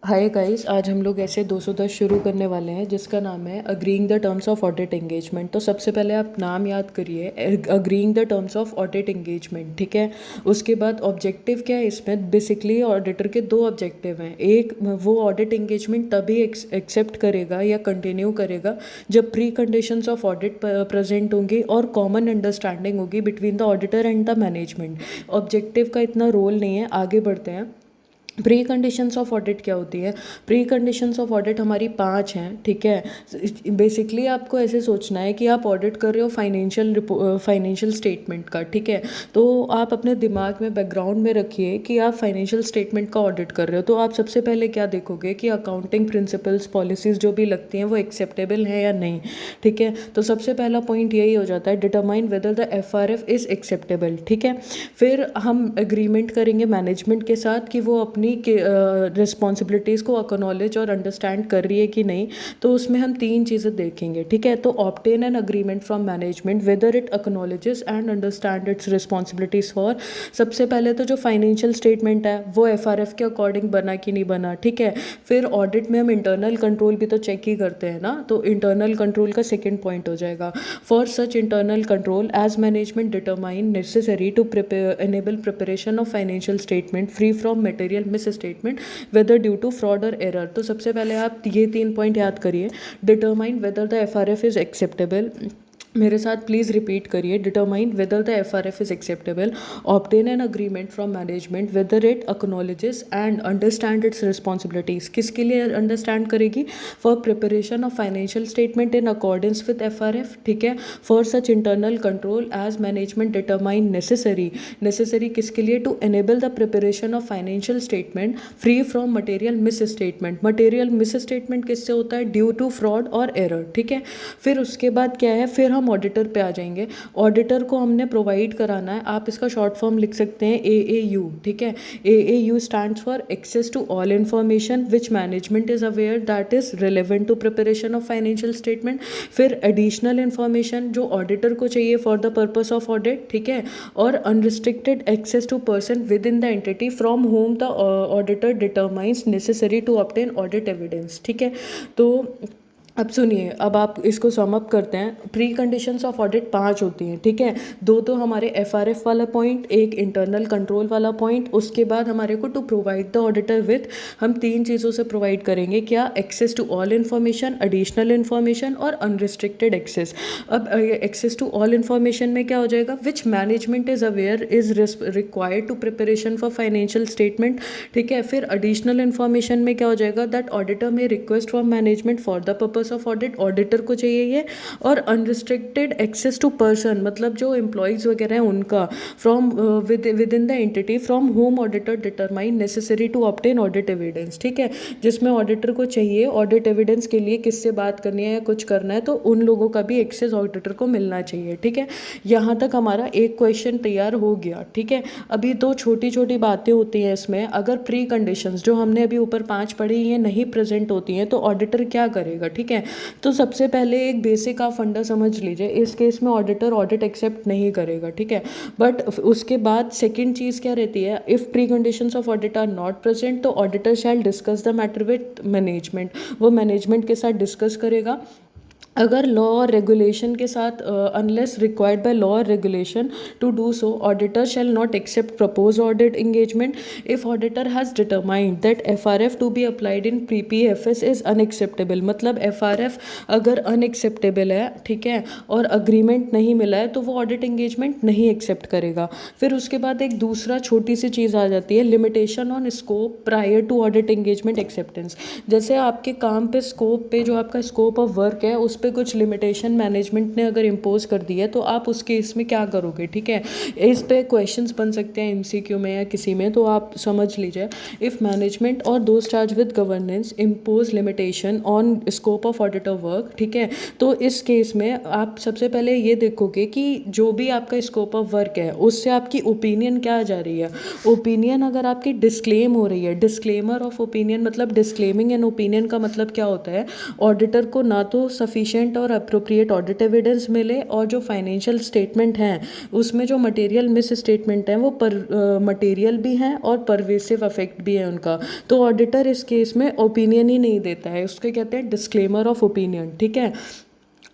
Hi guys, आज हम लोग ऐसे 210 शुरू करने वाले हैं जिसका नाम है agreeing the terms of audit engagement. तो सबसे पहले आप नाम याद करिए, agreeing the terms of audit engagement. ठीक है। उसके बाद ऑब्जेक्टिव क्या है इसमें? बेसिकली ऑडिटर के दो ऑब्जेक्टिव हैं। एक, वो ऑडिट एंगेजमेंट तभी एक्सेप्ट करेगा या कंटिन्यू करेगा जब pre conditions of audit present होंगी और कॉमन अंडरस्टैंडिंग होगी between the auditor and the management. Objective का इतना रोल नहीं है। आगे बढ़ते हैं। प्री कंडीशंस ऑफ ऑडिट क्या होती है? प्री कंडीशंस ऑफ ऑडिट हमारी 5 हैं। ठीक है। बेसिकली आपको ऐसे सोचना है कि आप ऑडिट कर रहे हो फाइनेंशियल स्टेटमेंट का। ठीक है। तो आप अपने दिमाग में बैकग्राउंड में रखिए कि आप फाइनेंशियल स्टेटमेंट का ऑडिट कर रहे हो, तो आप सबसे पहले क्या देखोगे कि अकाउंटिंग प्रिंसिपल्स पॉलिसीज़ जो भी लगती हैं वो एक्सेप्टेबल है या नहीं। ठीक है। तो सबसे पहला पॉइंट यही हो जाता है, determine whether the FRF is acceptable. ठीक है। फिर हम एग्रीमेंट करेंगे मैनेजमेंट के साथ कि वो अपनी रिस्पॉन्सिबिलिटीज़ को एक्नॉलेज और अंडरस्टैंड कर रही है कि नहीं। तो उसमें हम 3 चीज़ें देखेंगे। ठीक है। तो obtain an agreement from management whether it acknowledges and understand its responsibilities for. सबसे पहले तो जो फाइनेंशियल स्टेटमेंट है वो FRF के अकॉर्डिंग बना कि नहीं बना। ठीक है। फिर ऑडिट में हम इंटरनल कंट्रोल भी तो चेक ही करते हैं ना, तो इंटरनल कंट्रोल का सेकेंड पॉइंट हो जाएगा। For such internal control as management determine necessary to enable preparation of financial statement free from material misstatement whether due to fraud or error। तो सबसे पहले आप ये 3 पॉइंट याद करिए। Determine whether the FRF is acceptable. मेरे साथ please repeat करिए। Determine whether the FRF is acceptable, obtain an agreement from management whether it acknowledges and understand its responsibilities. किसके लिए अंडरस्टैंड करेगी? For preparation of financial statement in accordance with FRF। ठीक है। For such internal control as management determine necessary किसके लिए? To enable the preparation of financial statement free from material miss statement. Material miss statement किससे होता है? Due to fraud और error. ठीक है। फिर उसके बाद क्या है, फिर हम ऑडिटर पे आ जाएंगे। ऑडिटर को हमने प्रोवाइड कराना है, आप इसका शॉर्ट फॉर्म लिख सकते हैं AAU। ठीक है। AAU stands for access to all information which management is aware that is relevant to preparation of financial statement. फिर एडिशनल इंफॉर्मेशन जो ऑडिटर को चाहिए for the purpose of audit. ठीक है। और unrestricted access to person within the entity from whom the auditor determines necessary to obtain audit evidence. ठीक है। तो अब सुनिए, अब आप इसको सम अप करते हैं। प्री कंडीशंस ऑफ ऑडिट 5 होती हैं। ठीक है। दो तो हमारे FRF वाला पॉइंट, एक इंटरनल कंट्रोल वाला पॉइंट, उसके बाद हमारे को to provide the auditor with, हम 3 चीज़ों से प्रोवाइड करेंगे। क्या? Access to all information, additional information और अनरिस्ट्रिक्टेड एक्सेस। अब एक्सेस टू ऑल इन्फॉर्मेशन में क्या हो जाएगा? Which management is aware is required to preparation for financial statement. ठीक है। फिर एडिशनल इन्फॉर्मेशन में क्या हो जाएगा? That auditor may request from management for the purpose of audit, auditor को चाहिए ये। और अनरिस्ट्रिक्टेड एक्सेस टू पर्सन, मतलब जो एम्प्लॉयज़ वगैरह हैं उनका, from within the entity from whom auditor determine necessary to obtain audit evidence. ठीक है। जिसमें ऑडिटर को चाहिए ऑडिट एविडेंस के लिए किससे बात करनी है या कुछ करना है, तो उन लोगों का भी एक्सेस ऑडिटर को मिलना चाहिए। ठीक है। यहाँ तक हमारा एक क्वेश्चन तैयार हो गया। ठीक है। अभी 2 छोटी छोटी बातें होती हैं इसमें। अगर प्री कंडीशंस जो हमने अभी ऊपर 5 पढ़ी हैं नहीं प्रेजेंट होती हैं तो ऑडिटर क्या करेगा? ठीक है। तो सबसे पहले एक बेसिक आप फंडा समझ लीजिए, इस केस में ऑडिटर ऑडिट एक्सेप्ट नहीं करेगा। ठीक है। बट उसके बाद सेकंड चीज़ क्या रहती है? If pre conditions of audit are not present तो auditor shall discuss the matter with management. वो मैनेजमेंट के साथ डिस्कस करेगा। अगर लॉ और रेगुलेशन के साथ, अनलेस रिक्वायर्ड बाय लॉ और regulation to do so, auditor shall not accept propose audit engagement if auditor has determined that FRF to be applied in PPFS is unacceptable. मतलब FRF अगर unacceptable है, ठीक है, और agreement नहीं मिला है तो वो ऑडिट एंगेजमेंट नहीं एक्सेप्ट करेगा। फिर उसके बाद एक दूसरा छोटी सी चीज़ आ जाती है, limitation on scope prior to audit engagement acceptance. जैसे आपके काम पे स्कोप पे, जो आपका स्कोप ऑफ वर्क है उस पर कुछ लिमिटेशन मैनेजमेंट ने अगर इम्पोज कर दी है तो आप उस केस में क्या करोगे? ठीक है। इस पे क्वेश्चंस बन सकते हैं MCQ में या किसी में, तो आप समझ लीजिए। इफ़ मैनेजमेंट और those charge with governance impose limitation on scope of auditor work, ठीक है, तो इस केस में आप सबसे पहले ये देखोगे कि जो भी आपका स्कोप ऑफ वर्क है उससे आपकी ओपिनियन क्या जा रही है। ओपिनियन अगर आपकी डिस्क्लेम हो रही है, डिस्क्लेमर ऑफ ओपिनियन मतलब डिस्क्लेमिंग एन ओपिनियन का मतलब क्या होता है? ऑडिटर को ना तो सफिशिएंट और अप्रोप्रिएट ऑडिट एविडेंस मिले, और जो फाइनेंशियल स्टेटमेंट हैं उसमें जो मटेरियल मिस स्टेटमेंट हैं वो मटेरियल भी हैं और परवेसिव अफेक्ट भी है उनका, तो ऑडिटर इस केस में ओपिनियन ही नहीं देता है, उसके कहते हैं डिस्क्लेमर ऑफ ओपिनियन। ठीक है,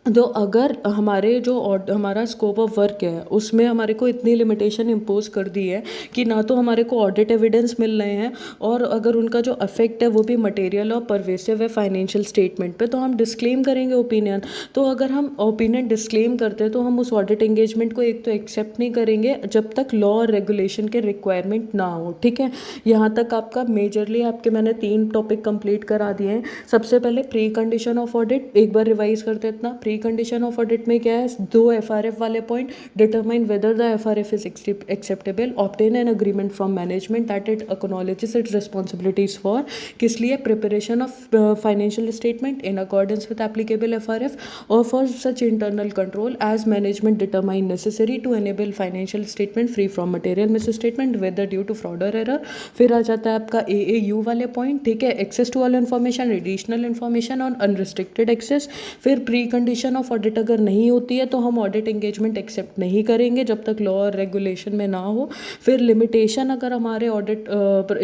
तो अगर हमारा स्कोप ऑफ वर्क है उसमें हमारे को इतनी लिमिटेशन इम्पोज कर दी है कि ना तो हमारे को ऑडिट एविडेंस मिल रहे हैं, और अगर उनका जो अफेक्ट है वो भी मटेरियल और परवेसिव है फाइनेंशियल स्टेटमेंट पे, तो हम डिस्क्लेम करेंगे ओपिनियन। तो अगर हम ओपिनियन डिस्क्लेम करते हैं तो हम उस ऑडिट एंगेजमेंट को एक तो एक्सेप्ट नहीं करेंगे जब तक लॉ और रेगुलेशन के रिक्वायरमेंट ना हो। ठीक है, यहाँ तक आपका मेजरली आपके मैंने 3 टॉपिक कंप्लीट करा दिए हैं। सबसे पहले प्री कंडीशन ऑफ ऑडिट एक बार रिवाइज करते हैं। इतना प्री कंडीशन ऑफ ऑडिट में क्या है, 2 FRF वाले point, determine whether the FRF is acceptable, obtain an agreement from management that it acknowledges its responsibilities for, किस लिए, preparation of financial statement in accordance with applicable FRF, और for such internal control as management determine necessary to enable financial statement free from material misstatement whether due to fraud और error. फिर आ जाता है आपका AAU वाले point. ठीक है, access to all information, additional information और अनरिस्ट्रिक्टेड एक्सेस। फिर प्री कंडीशन ऑफ ऑडिट अगर नहीं होती है तो हम ऑडिट एंगेजमेंट एक्सेप्ट नहीं करेंगे जब तक लॉ और रेगुलेशन में ना हो। फिर लिमिटेशन अगर हमारे ऑडिट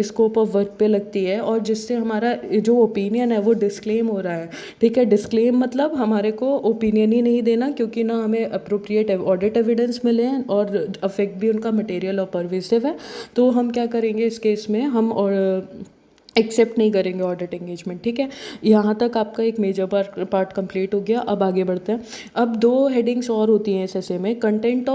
स्कोप ऑफ वर्क पे लगती है और जिससे हमारा जो ओपिनियन है वो डिस्क्लेम हो रहा है। ठीक है, डिस्क्लेम मतलब हमारे को ओपिनियन ही नहीं देना क्योंकि ना हमें अप्रोप्रिएट ऑडिट एविडेंस मिले हैं और अफेक्ट भी उनका मटेरियल और परवेसिव है, तो हम क्या करेंगे इस केस में, हम एक्सेप्ट नहीं करेंगे ऑडिट एंगेजमेंट। ठीक है, यहाँ तक आपका एक मेजर पार्ट कंप्लीट हो गया। अब आगे बढ़ते हैं। अब 2 हेडिंग्स और होती हैं SSA में, content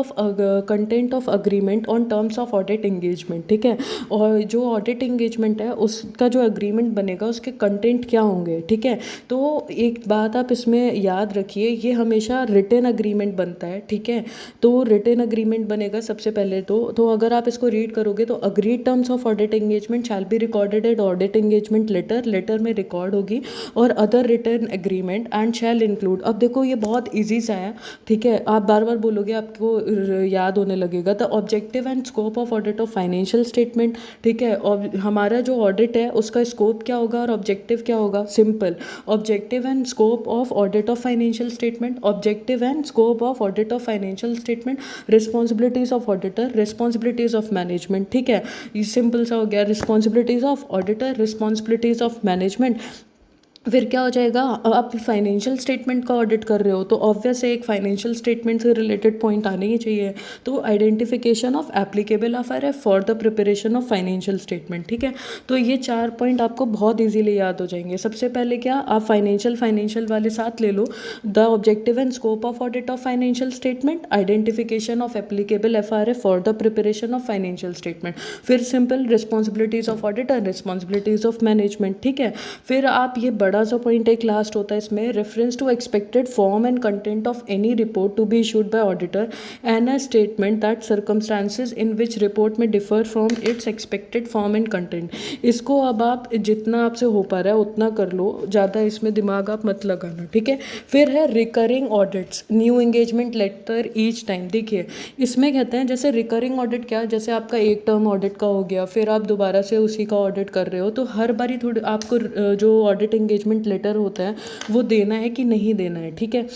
of agreement on terms of audit engagement. ठीक है, और जो ऑडिट एंगेजमेंट है उसका जो अग्रीमेंट बनेगा उसके कंटेंट क्या होंगे। ठीक है, तो एक बात आप इसमें याद रखिए, ये हमेशा रिटन अग्रीमेंट बनता है। ठीक है, तो रिटन अग्रीमेंट बनेगा सबसे पहले तो अगर आप इसको रीड करोगे तो agreed terms of audit engagement shall be recorded at audit engagement letter में रिकॉर्ड होगी, और other written agreement and shall include. अब देखो ये बहुत इजी सा है। ठीक है, आप बार बार बोलोगे आपको याद होने लगेगा। The objective and scope of audit of financial statement. ठीक है, और हमारा जो ऑडिट है उसका स्कोप क्या होगा और ऑब्जेक्टिव क्या होगा, simple, objective and scope of audit of financial statement, objective and scope of audit of financial statement, responsibilities of auditor, responsibilities of management. ठीक है, ये सिंपल सा हो गया, responsibilities of auditor, responsibilities of management. फिर क्या हो जाएगा, आप फाइनेंशियल स्टेटमेंट का ऑडिट कर रहे हो तो ऑब्वियस है एक फाइनेंशियल स्टेटमेंट से रिलेटेड पॉइंट आने ही चाहिए, तो identification of applicable FRF for the preparation of financial statement. ठीक है, तो ये 4 पॉइंट आपको बहुत इजीली याद हो जाएंगे। सबसे पहले क्या, आप फाइनेंशियल वाले साथ ले लो, the objective and scope of audit of financial statement, identification of applicable FRF for the preparation of financial statement, फिर simple responsibilities of auditor, responsibilities of management. ठीक है, फिर आप ये बड़ा सा पॉइंट एक लास्ट होता है इसमें, reference to expected form and content of any report to be issued by auditor and a statement that circumstances in which report may differ from its expected form and content. इसको अब आप जितना आपसे हो पा रहा है उतना कर लो, ज़्यादा इसमें दिमाग आप मत लगाना। ठीक है, फिर है recurring audits, new engagement letter each time. देखिए इसमें कहते हैं जैसे रिकरिंग ऑडिट क्या, जैसे आपका एक टर्म ऑडिट का हो गया, फिर आप दोबारा से उसी का ऑडिट कर रहे हो, तो हर बारी थोड़ी आपको जो ऑडिट एंगेजमेंट लेटर होता है वो देना है कि नहीं देना है। ठीक है,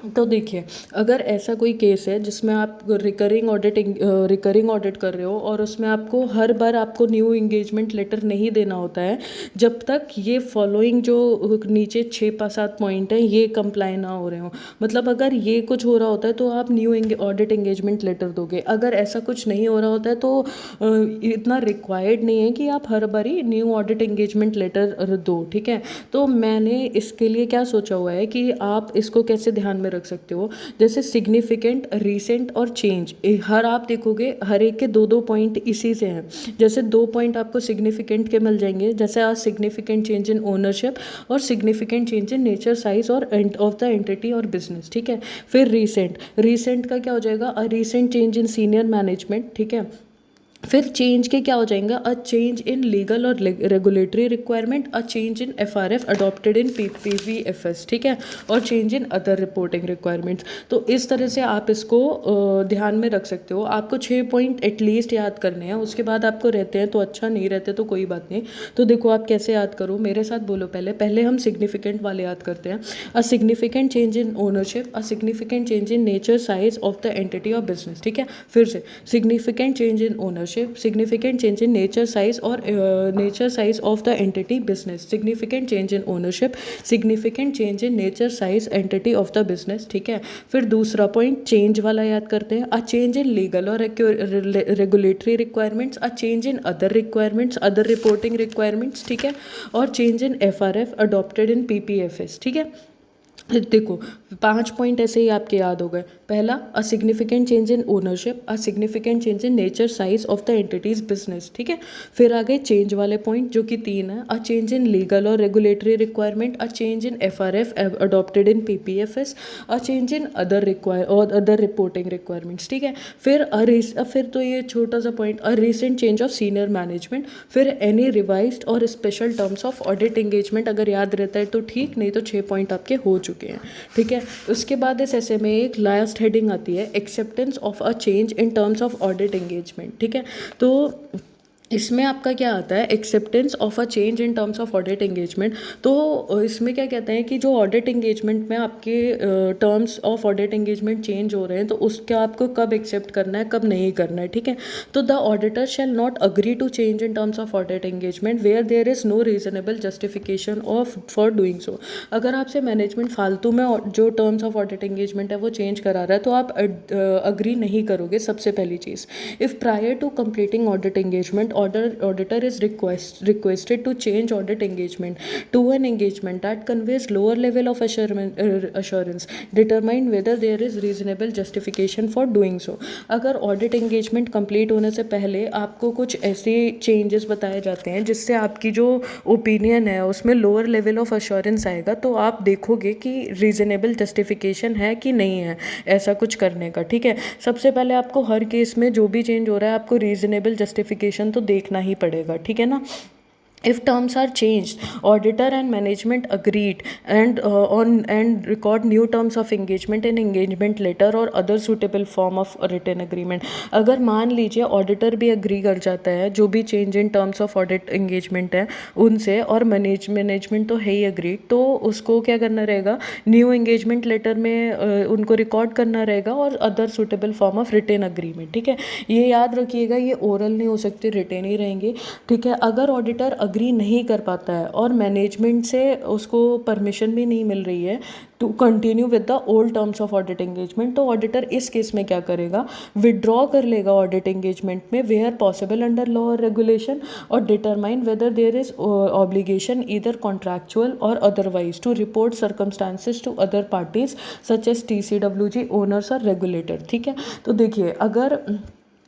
तो देखिए अगर ऐसा कोई केस है जिसमें आप रिकरिंग ऑडिट कर रहे हो और उसमें आपको हर बार आपको न्यू इंगेजमेंट लेटर नहीं देना होता है जब तक ये फॉलोइंग जो नीचे 6-7 पॉइंट हैं ये कंप्लाई ना हो रहे हो, मतलब अगर ये कुछ हो रहा होता है तो आप न्यू ऑडिट इंगेजमेंट लेटर दोगे। अगर ऐसा कुछ नहीं हो रहा होता है तो इतना रिक्वायर्ड नहीं है कि आप हर बारी न्यू ऑडिट इंगेजमेंट लेटर दो। ठीक है, तो मैंने इसके लिए क्या सोचा हुआ है कि आप इसको कैसे ध्यान में रख सकते हो, जैसे सिग्निफिकेंट, रीसेंट और चेंज, हर आप देखोगे हर एक के 2-2 पॉइंट इसी से हैं। जैसे 2 पॉइंट आपको सिग्निफिकेंट के मिल जाएंगे, जैसे आज सिग्निफिकेंट चेंज इन ओनरशिप और significant change in nature, size और ऑफ द एंटिटी और बिजनेस। ठीक है, फिर रीसेंट का क्या हो जाएगा, recent change in senior management. ठीक है, फिर चेंज के क्या हो जाएगा, अ चेंज इन लीगल और regulatory requirement, a change in FRF adopted in PVFS, ठीक है, और change in other reporting requirements. तो इस तरह से आप इसको ध्यान में रख सकते हो। आपको 6 पॉइंट एटलीस्ट याद करने हैं, उसके बाद आपको रहते हैं तो अच्छा, नहीं रहते तो कोई बात नहीं। तो देखो आप कैसे याद करो, मेरे साथ बोलो। पहले पहले हम सिग्निफिकेंट वाले याद करते हैं। A significant change in ownership, a significant change in nature size of the entity of business, ठीक है। फिर से significant change in ownership, significant change in nature size or nature size of the entity business, significant change in ownership, significant change in nature size entity of the business, ठीक है। फिर दूसरा point change वाला याद करते हैं, अ change in legal और regulatory requirements, a change in other requirements, other reporting requirements, ठीक है, और change in FRF adopted in PPFS, ठीक है। देखो 5 पॉइंट ऐसे ही आपके याद हो गए। पहला, a significant change in ownership, a significant change in nature size of the entities business, ठीक है। फिर आ गए चेंज वाले पॉइंट जो कि 3 है, अ चेंज इन लीगल और regulatory requirement, a change in FRF adopted in PPFS, a change in other reporting requirements, ठीक है। फिर तो ये छोटा सा point, a recent change of senior management, फिर एनी रिवाइज्ड और special terms of audit engagement, अगर याद रहता है तो ठीक, नहीं तो 6 पॉइंट आपके हो चुके हैं, ठीक है। उसके बाद इस ऐसे में एक लास्ट हेडिंग आती है, acceptance of a change in terms of audit engagement, ठीक है। तो इसमें आपका क्या आता है, acceptance of a change in terms of audit engagement. तो इसमें क्या कहते हैं कि जो ऑडिट एंगेजमेंट में आपके terms of audit engagement change हो रहे हैं, तो उसका आपको कब एक्सेप्ट करना है, कब नहीं करना है, ठीक है। तो the auditor shall not agree to change in terms of audit engagement where there is no reasonable justification of for doing so. अगर आपसे मैनेजमेंट फालतू में जो टर्म्स ऑफ ऑडिट एंगेजमेंट है वो चेंज करा रहा है, तो आप अग्री नहीं करोगे, सबसे पहली चीज़। If prior to completing audit engagement auditor is requested to change audit engagement to an engagement that conveys lower level of assurance, determine whether there is reasonable justification for doing so। अगर audit engagement complete होने से पहले आपको कुछ ऐसे changes बताए जाते हैं जिससे आपकी जो ओपिनियन है उसमें लोअर लेवल ऑफ अश्योरेंस आएगा, तो आप देखोगे कि रीजनेबल जस्टिफिकेशन है कि नहीं है ऐसा कुछ करने का, ठीक है। सबसे पहले आपको हर केस में जो भी चेंज हो रहा है आपको रीजनेबल जस्टिफिकेशन तो देखना ही पड़ेगा, ठीक है ना। If terms are changed, auditor and management agreed and record new terms of engagement in engagement letter or other suitable form of written agreement। अगर मान लीजिए ऑडिटर भी अग्री कर जाता है जो भी change in terms of audit engagement है उनसे, और मैनेजमेंट तो है ही अग्री, तो उसको क्या करना रहेगा, न्यू एंगेजमेंट लेटर में उनको रिकॉर्ड करना रहेगा और other suitable form of written agreement, ठीक है। ये याद रखिएगा, ये ओरल नहीं हो सकते, रिटेन ही रहेंगे, ठीक है। अगर ऑडिटर अग्री नहीं कर पाता है और मैनेजमेंट से उसको परमिशन भी नहीं मिल रही है to continue with the old terms of audit engagement, तो ऑडिटर इस केस में क्या करेगा, विड्रॉ कर लेगा ऑडिट एंगेजमेंट में वेयर पॉसिबल अंडर लॉ और रेगुलेशन, और determine whether there is obligation either contractual और otherwise to report circumstances to other parties such as TCWG owners और रेगुलेटर, ठीक है। तो देखिए, अगर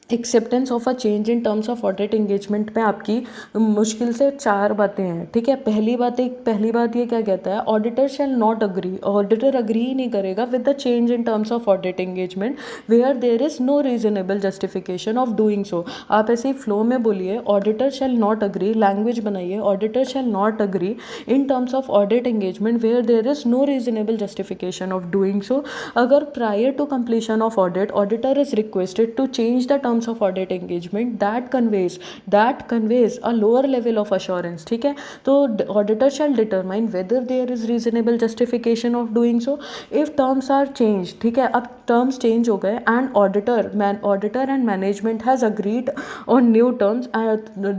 acceptance of a change in terms of audit engagement में आपकी मुश्किल से 4 बातें हैं, ठीक है। पहली बात ये क्या कहता है, auditor shall not agree, auditor agree ही नहीं करेगा with the change in terms of audit engagement where there is no reasonable justification of doing so. आप ऐसे ही फ्लो में बोलिए, auditor shall not agree, language बनाइए, auditor shall not agree in terms of audit engagement where there is no reasonable justification of doing so. अगर prior to completion of audit auditor is requested to change the terms of audit engagement that conveys a lower level of assurance, ठीक है। तो auditor shall determine whether there is reasonable justification of doing so if terms are changed, ठीक है। अब terms change हो गए and auditor and management has agreed on new terms,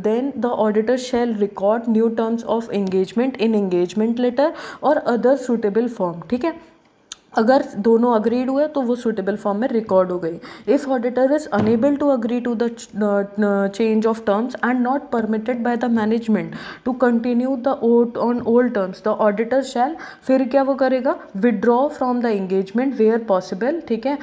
then the auditor shall record new terms of engagement in engagement letter or other suitable form, ठीक है। अगर दोनों agreed हुए तो वो सुटेबल फॉर्म में रिकॉर्ड हो गई। If auditor is unable to agree to the change of terms and not permitted by the management to continue the on old terms, the auditor shall, फिर क्या वो करेगा, withdraw from the engagement where possible, ठीक है।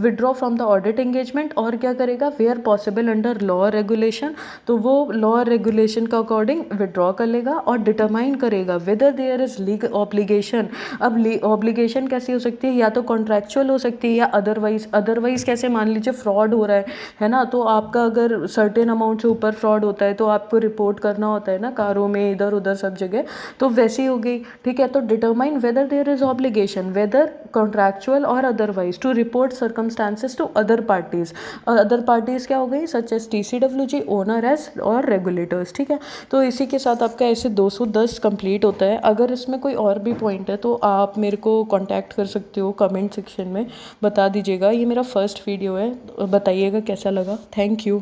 Withdraw from the audit engagement, और क्या करेगा, where possible under law regulation, तो वो लॉ रेगुलेशन के अकॉर्डिंग विड्रॉ कर लेगा और डिटरमाइन करेगा whether there is legal obligation. अब ऑब्लिगेशन ऑब्लिगेशन कैसी हो सकती है, या तो कॉन्ट्रैक्चुअल हो सकती है या अदरवाइज कैसे, मान लीजिए फ्रॉड हो रहा है ना, तो आपका अगर सर्टेन अमाउंट से ऊपर फ्रॉड होता है तो आपको रिपोर्ट करना होता है ना, कारों में इधर उधर सब जगह, तो वैसी हो गई। ठीक है, तो determine whether there is obligation whether contractual और otherwise to report circumstances to other parties. Other parties क्या हो गई, such as TCWG, owners और रेगुलेटर्स। ठीक है, तो इसी के साथ आपका ऐसे 210 कंप्लीट होता है। अगर इसमें कोई और भी पॉइंट है तो आप मेरे को कांटेक्ट कर सकते हो कमेंट सेक्शन में, बता दीजिएगा। ये मेरा फर्स्ट वीडियो है, बताइएगा कैसा लगा। Thank you.